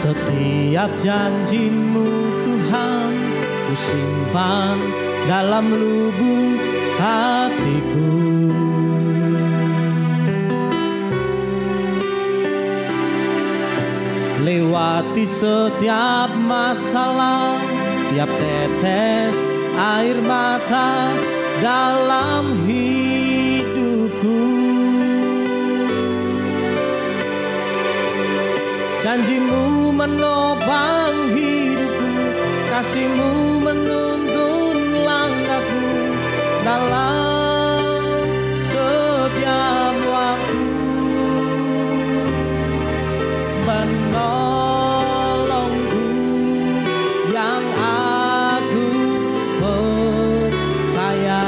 Setiap janjimu Tuhan ku simpan dalam lubuk hatiku. Lewati setiap masalah, tiap tetes air mata dalam hidupku. Janjimu menopang hidupku, kasihmu menuntun langkahku dalam setiap waktu. Menolongku yang aku percaya.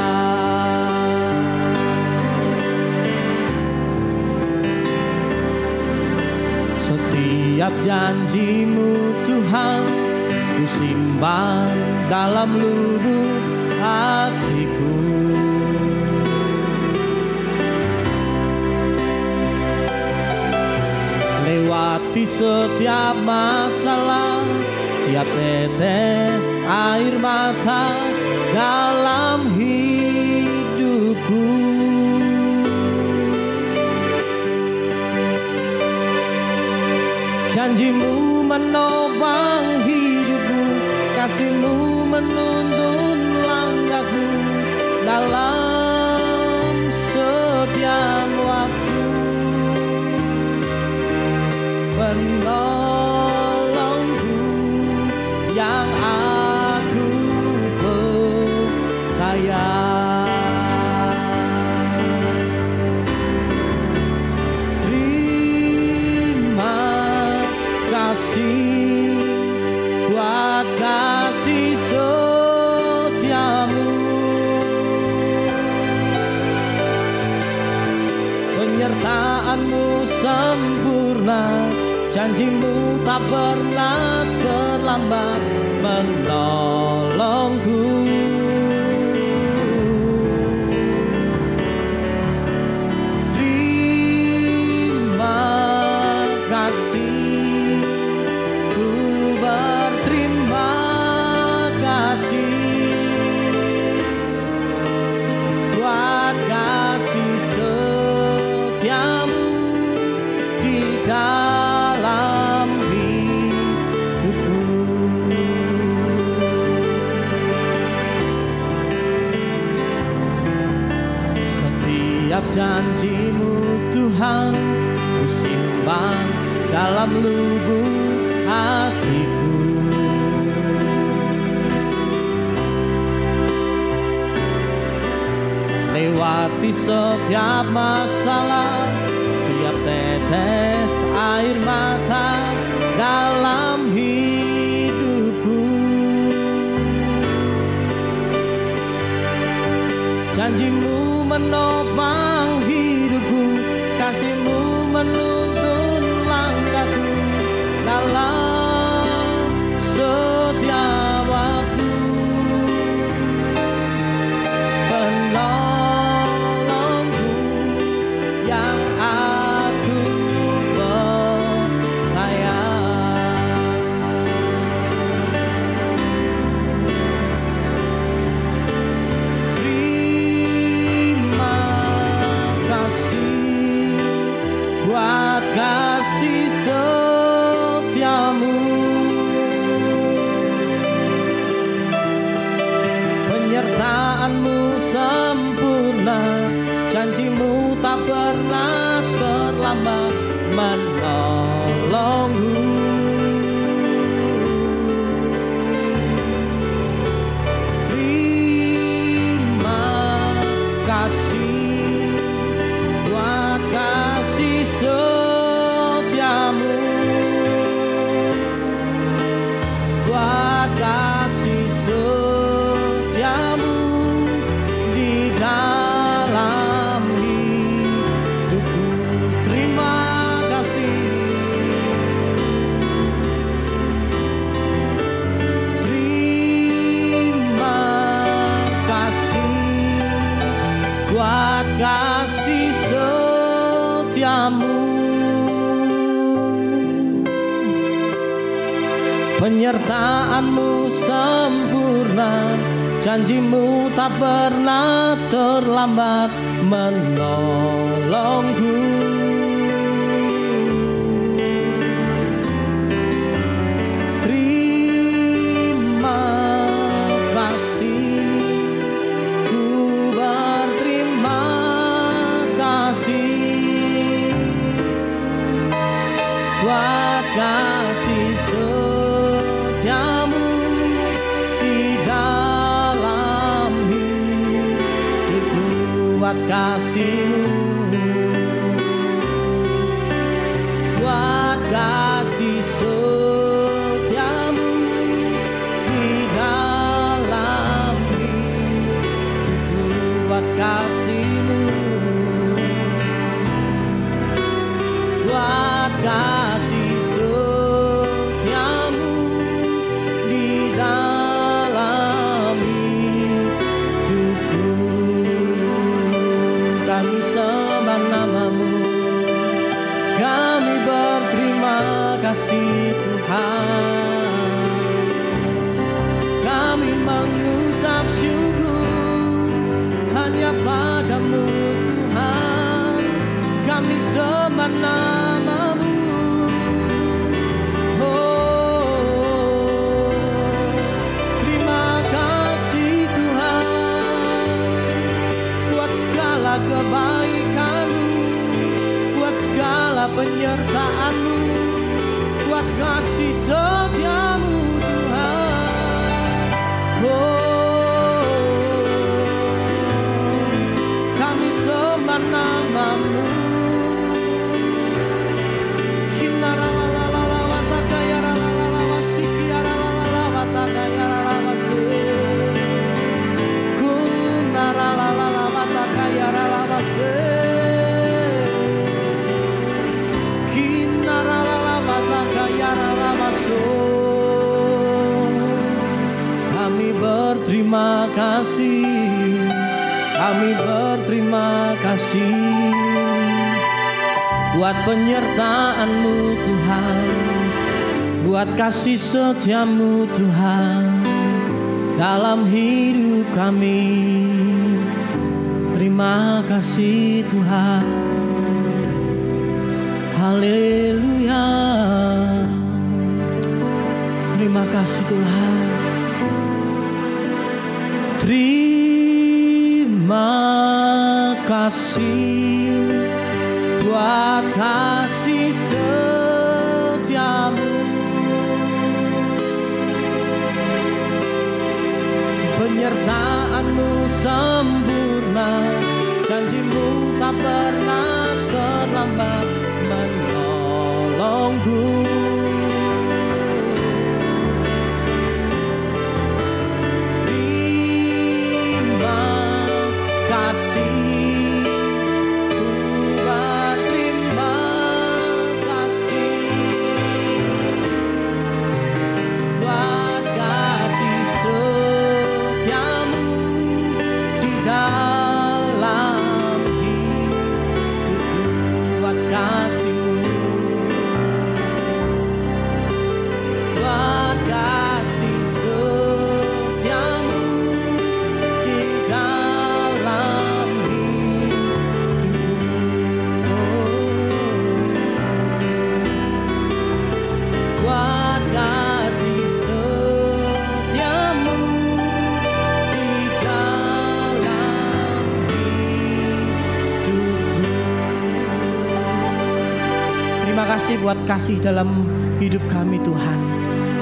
Setiap janjimu Tuhan ku simpan dalam lubuk hatiku. Lewati setiap masalah, tiap tetes air mata dalam hidupku. Janjimu menopang hidupku, kasihmu menuntun langkahku dalam setiap waktu. Menolongku yang aku percaya. Terima kasih buat kasih setiamu, penyertaanmu sempurna, janjimu tak pernah terlambat menolongku. Terima kasih, ku berterima kasih buat kasih setiamu di dalam hidupku. Setiap janjimu Tuhan ku simpan dalam lubuk hatiku. Lewati setiap masalah, tiap tetes air mata dalam hidupku. Janjimu menopang hidupku, kasihmu menuntun langkahku dalam setiap waktu. Penolongku yang aku percaya. Terima kasih buat kasih setiamu, penyertaanmu sempurna, janjimu tak pernah terlambat menolongku. Terima kasih buat kasih setiamu, buat kasih setiamu di dalam hidupku. Terima Penyertaan-Mu sempurna, janji-Mu tak pernah terlambat menolongku. Terima kasih, ku berterima kasih buat kasih setiamu di dalam hidupku, buat kasih-Mu, buat kasih setiamu di dalam hidupku, buat kasih-Mu, buat kasih setiamu di dalam hidupku. Kami sembah nama-Mu, kami berterima kasih Tuhan. Kami mengucap syukur hanya pada-Mu Tuhan. Kami sembah nama-Mu. Oh, terima kasih Tuhan buat segala kebaikan-Mu, buat segala penyertaan-Mu, buat kasih setia-Mu Tuhan. Oh, kami sembah nama-Mu. Kami berterima kasih, kami berterima kasih buat penyertaan-Mu Tuhan, buat kasih setia-Mu Tuhan dalam hidup kami. Terima kasih Tuhan. Haleluya. Terima kasih Tuhan. Terima kasih buat kasih setia-Mu, penyertaan-Mu sempurna, janji-Mu tak pernah terlambat menolongku. Terima kasih, ku berterima kasih buat kasih setia-Mu di dalam hidupku, buat kasih-Mu, buat kasih setiamu di dalam hidupku, buat kasih setiamu di dalam hidupku. Terima kasih buat kasih dalam hidup kami Tuhan.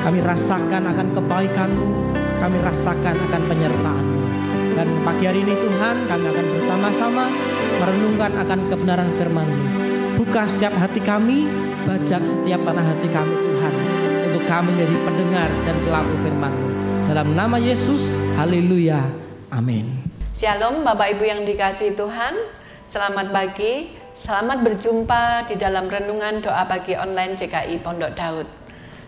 Kami rasakan akan kebaikan-Mu, kami rasakan akan penyertaan-Mu. Dan pagi hari ini Tuhan, kami akan bersama-sama merenungkan akan kebenaran firman-Mu. Buka setiap hati kami, bajak setiap tanah hati kami Tuhan, untuk kami menjadi pendengar dan pelaku firman-Mu. Dalam nama Yesus, haleluya, amin. Shalom Bapak Ibu yang dikasihi Tuhan, selamat pagi, selamat berjumpa di dalam renungan doa pagi online CKI Pondok Daud.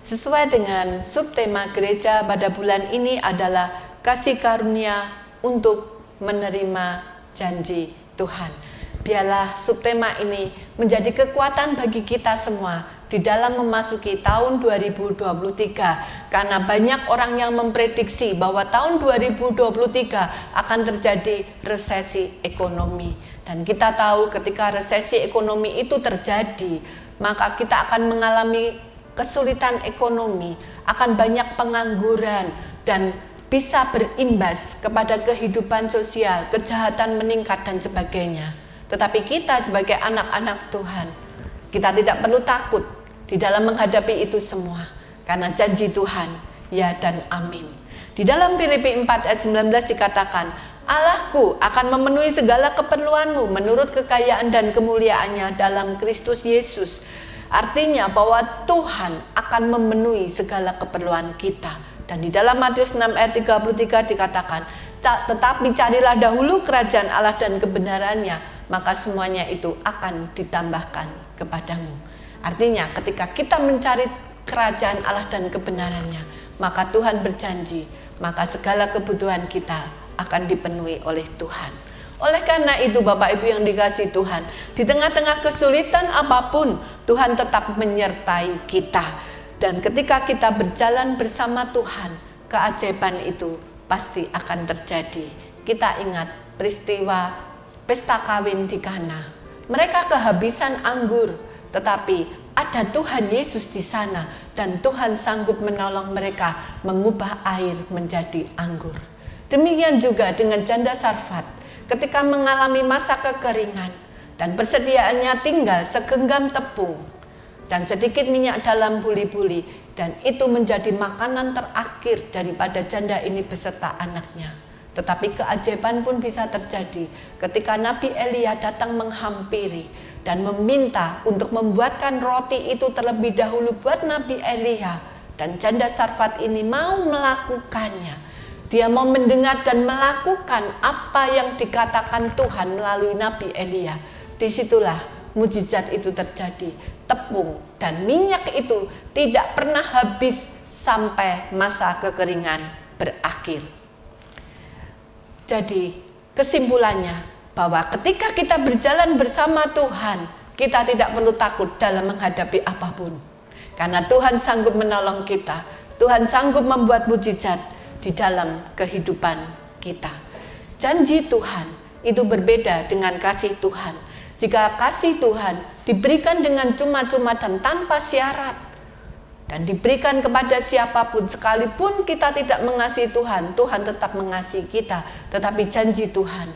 Sesuai dengan subtema gereja pada bulan ini adalah kasih karunia untuk menerima janji Tuhan. Biarlah subtema ini menjadi kekuatan bagi kita semua di dalam memasuki tahun 2023, karena banyak orang yang memprediksi bahwa tahun 2023 akan terjadi resesi ekonomi. Dan kita tahu ketika resesi ekonomi itu terjadi, maka kita akan mengalami kesulitan ekonomi, akan banyak pengangguran, dan bisa berimbas kepada kehidupan sosial, kejahatan meningkat dan sebagainya. Tetapi kita sebagai anak-anak Tuhan, kita tidak perlu takut di dalam menghadapi itu semua, karena janji Tuhan ya dan amin. Di dalam Filipi 4 ayat 19 dikatakan, Allahku akan memenuhi segala keperluanmu menurut kekayaan dan kemuliaannya dalam Kristus Yesus. Artinya bahwa Tuhan akan memenuhi segala keperluan kita. Dan di dalam Matius 6 ayat 33 dikatakan, tetapi carilah dahulu kerajaan Allah dan kebenarannya, maka semuanya itu akan ditambahkan kepadamu. Artinya ketika kita mencari kerajaan Allah dan kebenarannya, maka Tuhan berjanji, maka segala kebutuhan kita akan dipenuhi oleh Tuhan. Oleh karena itu Bapak Ibu yang dikasihi Tuhan, di tengah-tengah kesulitan apapun, Tuhan tetap menyertai kita. Dan ketika kita berjalan bersama Tuhan, keajaiban itu pasti akan terjadi. Kita ingat peristiwa pesta kawin di Kana. Mereka kehabisan anggur, tetapi ada Tuhan Yesus di sana dan Tuhan sanggup menolong mereka mengubah air menjadi anggur. Demikian juga dengan janda Sarfat, ketika mengalami masa kekeringan dan persediaannya tinggal segenggam tepung dan sedikit minyak dalam buli-buli, dan itu menjadi makanan terakhir daripada janda ini beserta anaknya. Tetapi keajaiban pun bisa terjadi ketika Nabi Elia datang menghampiri dan meminta untuk membuatkan roti itu terlebih dahulu buat Nabi Elia, dan janda Sarfat ini mau melakukannya. Dia mau mendengar dan melakukan apa yang dikatakan Tuhan melalui Nabi Elia. Disitulah mujizat itu terjadi. Tepung dan minyak itu tidak pernah habis sampai masa kekeringan berakhir. Jadi kesimpulannya bahwa ketika kita berjalan bersama Tuhan, kita tidak perlu takut dalam menghadapi apapun. Karena Tuhan sanggup menolong kita. Tuhan sanggup membuat mujizat di dalam kehidupan kita. Janji Tuhan itu berbeda dengan kasih Tuhan. Jika kasih Tuhan diberikan dengan cuma-cuma dan tanpa syarat, dan diberikan kepada siapapun, sekalipun kita tidak mengasihi Tuhan, Tuhan tetap mengasihi kita. Tetapi janji Tuhan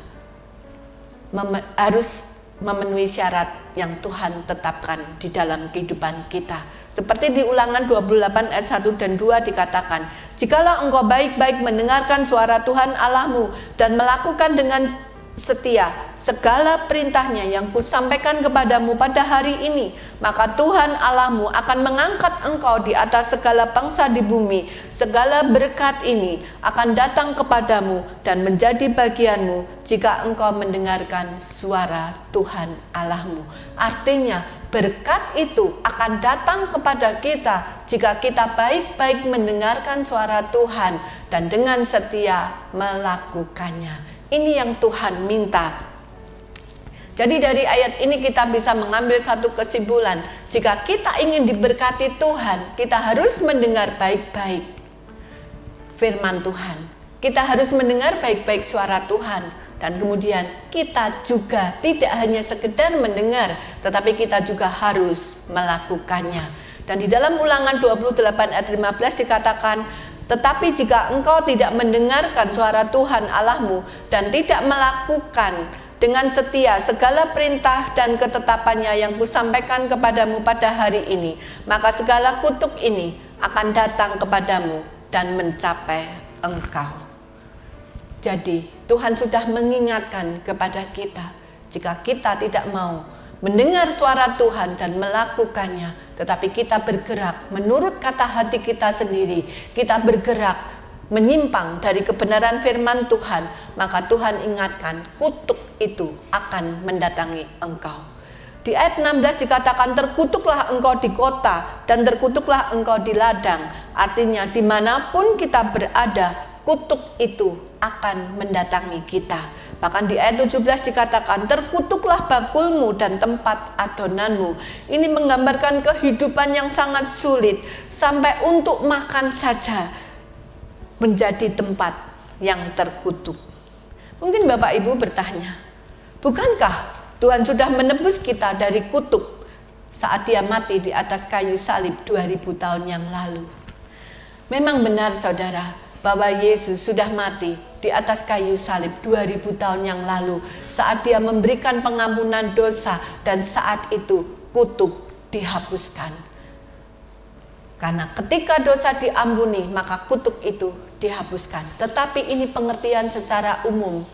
harus memenuhi syarat yang Tuhan tetapkan di dalam kehidupan kita. Seperti di Ulangan 28 ayat 1 dan 2 dikatakan, jikalau engkau baik-baik mendengarkan suara Tuhan Allahmu dan melakukan dengan setia segala perintahnya yang kusampaikan kepadamu pada hari ini, maka Tuhan Allahmu akan mengangkat engkau di atas segala bangsa di bumi. Segala berkat ini akan datang kepadamu dan menjadi bagianmu jika engkau mendengarkan suara Tuhan Allahmu. Artinya berkat itu akan datang kepada kita jika kita baik-baik mendengarkan suara Tuhan dan dengan setia melakukannya. Ini yang Tuhan minta. Jadi dari ayat ini kita bisa mengambil satu kesimpulan. Jika kita ingin diberkati Tuhan, kita harus mendengar baik-baik firman Tuhan. Kita harus mendengar baik-baik suara Tuhan. Dan kemudian kita juga tidak hanya sekedar mendengar, tetapi kita juga harus melakukannya. Dan di dalam Ulangan 28 ayat 15 dikatakan, tetapi jika engkau tidak mendengarkan suara Tuhan Allahmu dan tidak melakukan dengan setia segala perintah dan ketetapannya yang kusampaikan kepadamu pada hari ini, maka segala kutuk ini akan datang kepadamu dan mencapai engkau. Jadi Tuhan sudah mengingatkan kepada kita, jika kita tidak mau mendengar suara Tuhan dan melakukannya, tetapi kita bergerak menurut kata hati kita sendiri, kita bergerak menyimpang dari kebenaran firman Tuhan, maka Tuhan ingatkan kutuk itu akan mendatangi engkau. Di ayat 16 dikatakan, terkutuklah engkau di kota dan terkutuklah engkau di ladang. Artinya dimanapun kita berada, kutuk itu akan mendatangi kita. Bahkan di ayat 17 dikatakan, terkutuklah bakulmu dan tempat adonanmu. Ini menggambarkan kehidupan yang sangat sulit, sampai untuk makan saja menjadi tempat yang terkutuk. Mungkin Bapak Ibu bertanya, bukankah Tuhan sudah menebus kita dari kutuk saat dia mati di atas kayu salib 2000 tahun yang lalu? Memang benar saudara, bahwa Yesus sudah mati di atas kayu salib 2000 tahun yang lalu saat dia memberikan pengampunan dosa, dan saat itu kutuk dihapuskan. Karena ketika dosa diampuni maka kutuk itu dihapuskan. Tetapi ini pengertian secara umum.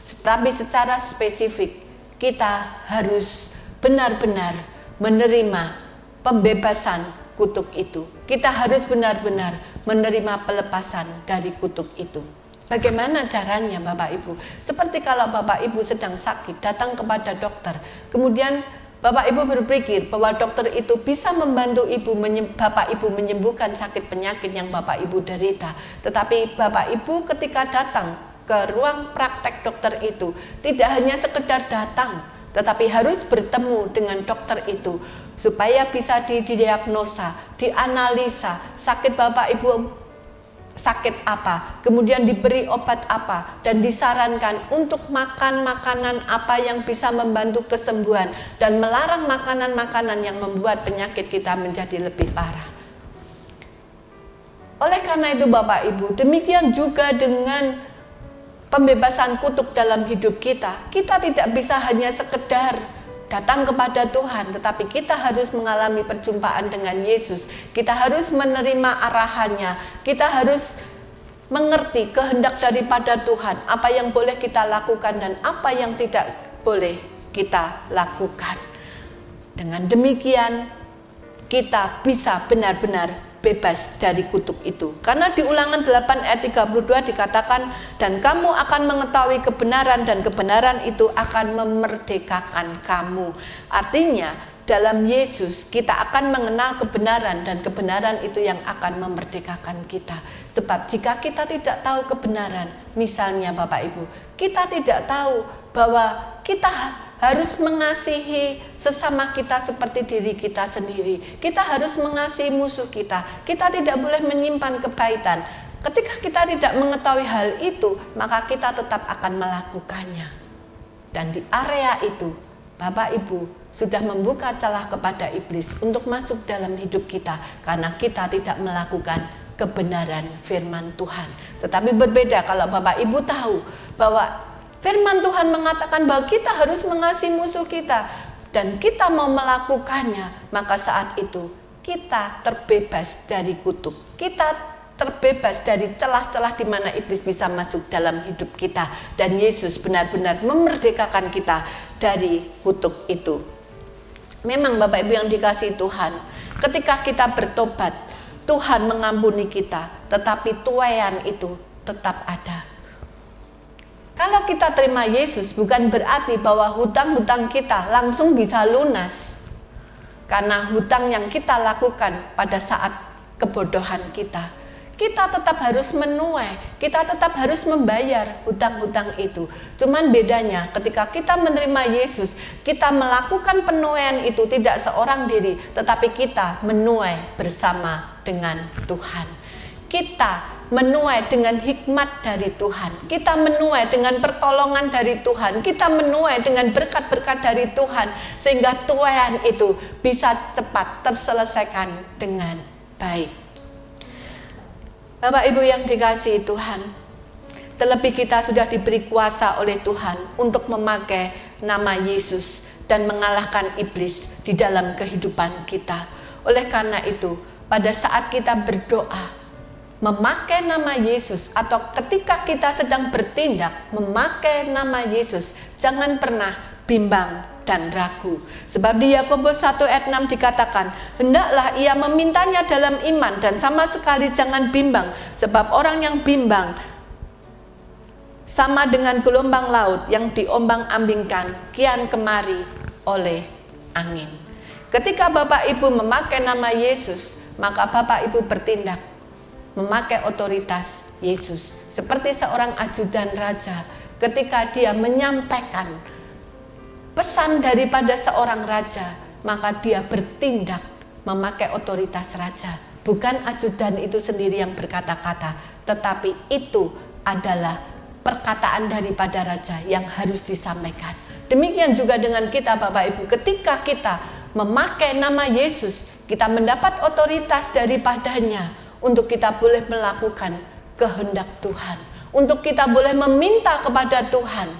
Tetapi secara spesifik kita harus benar-benar menerima pembebasan kutuk itu. Kita harus benar-benar menerima pelepasan dari kutuk itu. Bagaimana caranya Bapak Ibu? Seperti kalau Bapak Ibu sedang sakit, datang kepada dokter, kemudian Bapak Ibu berpikir bahwa dokter itu bisa membantu Bapak Ibu menyembuhkan sakit penyakit yang Bapak Ibu derita. Tetapi Bapak Ibu ketika datang ke ruang praktek dokter itu tidak hanya sekedar datang, tetapi harus bertemu dengan dokter itu supaya bisa didiagnosa, dianalisa sakit Bapak Ibu sakit apa, kemudian diberi obat apa, dan disarankan untuk makan makanan apa yang bisa membantu kesembuhan, dan melarang makanan-makanan yang membuat penyakit kita menjadi lebih parah. Oleh karena itu Bapak Ibu, demikian juga dengan pembebasan kutuk dalam hidup kita. Kita tidak bisa hanya sekedar datang kepada Tuhan, tetapi kita harus mengalami perjumpaan dengan Yesus. Kita harus menerima arahannya. Kita harus mengerti kehendak daripada Tuhan, apa yang boleh kita lakukan dan apa yang tidak boleh kita lakukan. Dengan demikian kita bisa benar-benar bebas dari kutuk itu. Karena di Ulangan 8 ayat 32 dikatakan, dan kamu akan mengetahui kebenaran dan kebenaran itu akan memerdekakan kamu. Artinya dalam Yesus kita akan mengenal kebenaran, dan kebenaran itu yang akan memerdekakan kita. Sebab jika kita tidak tahu kebenaran, misalnya Bapak Ibu, kita tidak tahu bahwa kita harus mengasihi sesama kita seperti diri kita sendiri. Kita harus mengasihi musuh kita. Kita tidak boleh menyimpan kepahitan. Ketika kita tidak mengetahui hal itu, maka kita tetap akan melakukannya. Dan di area itu, Bapak Ibu sudah membuka celah kepada iblis untuk masuk dalam hidup kita, karena kita tidak melakukan kebenaran firman Tuhan. Tetapi berbeda kalau Bapak Ibu tahu bahwa firman Tuhan mengatakan bahwa kita harus mengasihi musuh kita, dan kita mau melakukannya, maka saat itu kita terbebas dari kutuk. Kita terbebas dari celah-celah di mana iblis bisa masuk dalam hidup kita, dan Yesus benar-benar memerdekakan kita dari kutuk itu. Memang Bapak Ibu yang dikasihi Tuhan, ketika kita bertobat, Tuhan mengampuni kita, tetapi tuaian itu tetap ada. Kalau kita terima Yesus, bukan berarti bahwa hutang-hutang kita langsung bisa lunas. Karena hutang yang kita lakukan pada saat kebodohan kita, kita tetap harus menuai, kita tetap harus membayar hutang-hutang itu. Cuman bedanya ketika kita menerima Yesus, kita melakukan penuaian itu tidak seorang diri, tetapi kita menuai bersama dengan Tuhan. Kita menuai dengan hikmat dari Tuhan, kita menuai dengan pertolongan dari Tuhan, kita menuai dengan berkat-berkat dari Tuhan, sehingga tuaian itu bisa cepat terselesaikan dengan baik. Bapak Ibu yang dikasihi Tuhan, terlebih kita sudah diberi kuasa oleh Tuhan untuk memakai nama Yesus dan mengalahkan iblis di dalam kehidupan kita. Oleh karena itu, pada saat kita berdoa memakai nama Yesus, atau ketika kita sedang bertindak memakai nama Yesus, jangan pernah bimbang dan ragu. Sebab di Yakobus 1 ayat 6 dikatakan, hendaklah ia memintanya dalam iman dan sama sekali jangan bimbang, sebab orang yang bimbang sama dengan gelombang laut yang diombang-ambingkan kian kemari oleh angin. Ketika Bapak Ibu memakai nama Yesus, maka Bapak Ibu bertindak memakai otoritas Yesus. Seperti seorang ajudan raja, ketika dia menyampaikan pesan daripada seorang raja, maka dia bertindak memakai otoritas raja. Bukan ajudan itu sendiri yang berkata-kata, tetapi itu adalah perkataan daripada raja yang harus disampaikan. Demikian juga dengan kita Bapak Ibu, ketika kita memakai nama Yesus, kita mendapat otoritas daripadanya untuk kita boleh melakukan kehendak Tuhan, untuk kita boleh meminta kepada Tuhan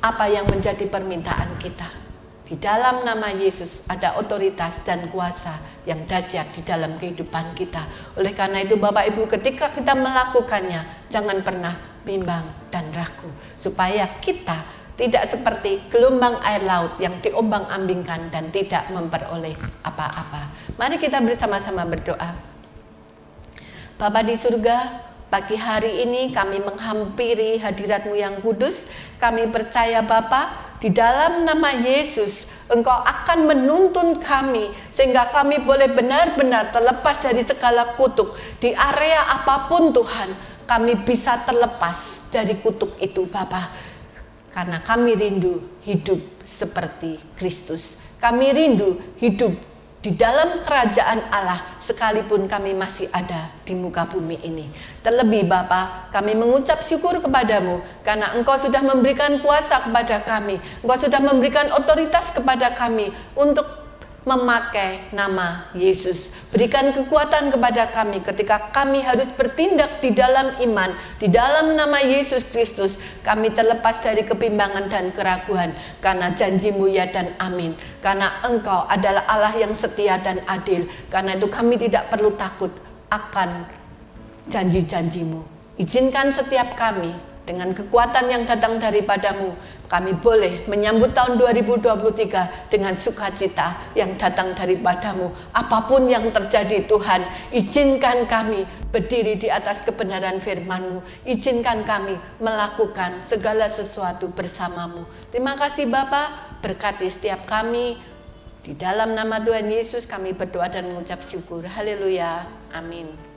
apa yang menjadi permintaan kita. Di dalam nama Yesus ada otoritas dan kuasa yang dahsyat di dalam kehidupan kita. Oleh karena itu Bapak Ibu, ketika kita melakukannya, jangan pernah bimbang dan ragu, supaya kita tidak seperti gelombang air laut yang diombang-ambingkan dan tidak memperoleh apa-apa. Mari kita bersama-sama berdoa. Bapa di surga, pagi hari ini kami menghampiri hadirat-Mu yang kudus. Kami percaya Bapa, di dalam nama Yesus Engkau akan menuntun kami sehingga kami boleh benar-benar terlepas dari segala kutuk. Di area apapun Tuhan, kami bisa terlepas dari kutuk itu Bapa. Karena kami rindu hidup seperti Kristus. Kami rindu hidup di dalam kerajaan Allah sekalipun kami masih ada di muka bumi ini. Terlebih Bapa, kami mengucap syukur kepadamu karena Engkau sudah memberikan kuasa kepada kami. Engkau sudah memberikan otoritas kepada kami untuk memakai nama Yesus. Berikan kekuatan kepada kami ketika kami harus bertindak di dalam iman, di dalam nama Yesus Kristus. Kami terlepas dari kebimbangan dan keraguan, karena janji-Mu ya dan amin. Karena Engkau adalah Allah yang setia dan adil. Karena itu kami tidak perlu takut akan janji-janji-Mu. Izinkan setiap kami dengan kekuatan yang datang daripada-Mu, kami boleh menyambut tahun 2023 dengan sukacita yang datang daripada-Mu. Apapun yang terjadi Tuhan, izinkan kami berdiri di atas kebenaran firman-Mu. Izinkan kami melakukan segala sesuatu bersama-Mu. Terima kasih Bapa, berkati setiap kami. Di dalam nama Tuhan Yesus kami berdoa dan mengucap syukur. Haleluya. Amin.